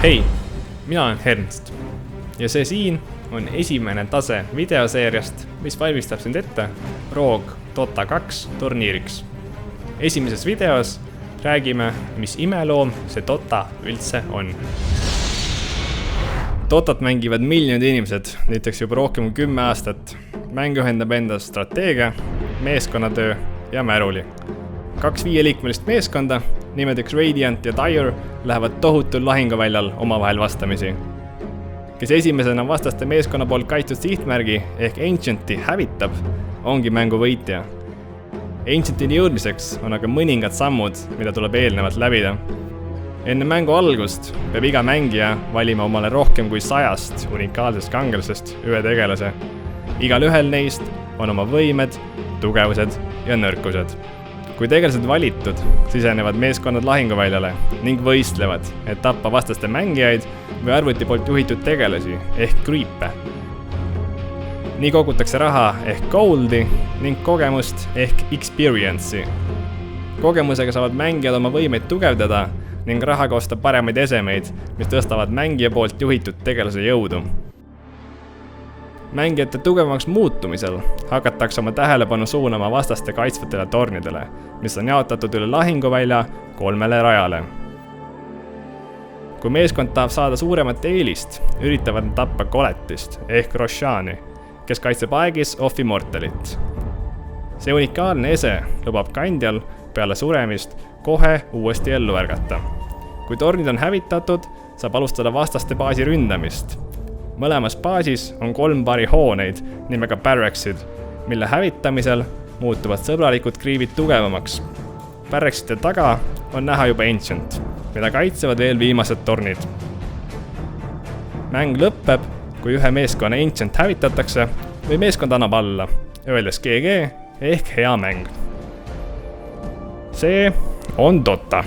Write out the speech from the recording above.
Hei, mina olen Ernst ja see siin on esimene tase videoseeriast, mis valmistab sind ette Rogue Dota 2 turniiriks. Esimeses videos räägime, mis imeloom see Dota üldse on. Dotat mängivad miljonid inimesed, näiteks juba rohkem kui 10 aastat. Mäng ühendab endas strateegia, meeskonnatöö ja märuli. 2 5-liikmelist meeskonda, nimedeks Radiant ja Dire, lähevad tohutul lahinguväljal omavahel vastamisi. Kes esimesena vastaste meeskonna poolt kaitstud sihtmärgi ehk Ancienti hävitab, ongi mängu võitja. Ancientini jõudmiseks on aga mõningad sammud, mida tuleb eelnevalt läbida. Enne mängu algust peab iga mängija valima omale rohkem kui 100 unikaalsest kangelasest ühe tegelase. Igal ühel neist on oma võimed, tugevused ja nõrkused. Kui tegelased valitud, sisenevad meeskonnad lahinguväljale ning võistlevad, et tappa vastaste mängijaid või arvuti poolt juhitud tegelasi ehk creep'e. Nii kogutakse raha ehk goldi ning kogemust ehk experience'i. Kogemusega saavad mängijad oma võimeid tugevdada ning rahaga osta paremaid esemeid, mis tõstavad mängija poolt juhitud tegelase jõudu. Mängijate tugevamaks muutumisel hakatakse oma tähelepanu suunama vastaste kaitsvatele tornidele, mis on jaotatud üle lahinguvälja 3 rajale. Kui meeskond tahab saada suuremat eelist, üritavad nad tappa Koletist ehk Roshani, kes kaitseb aegis of Immortalit. See unikaalne ese lubab kandjal peale suremist kohe uuesti ellu ärgata. Kui tornid on hävitatud, saab alustada vastaste baasi ründamist. Mõlemas baasis on 3 paari hooneid nimega barracksid, mille hävitamisel muutuvad sõbralikud kriivid tugevamaks. Barrackside taga on näha juba Ancient, mida kaitsevad veel viimased tornid. Mäng lõpeb, kui ühe meeskonna Ancient hävitatakse või meeskond annab alla, öeldes GG ehk hea mäng. See on Dota.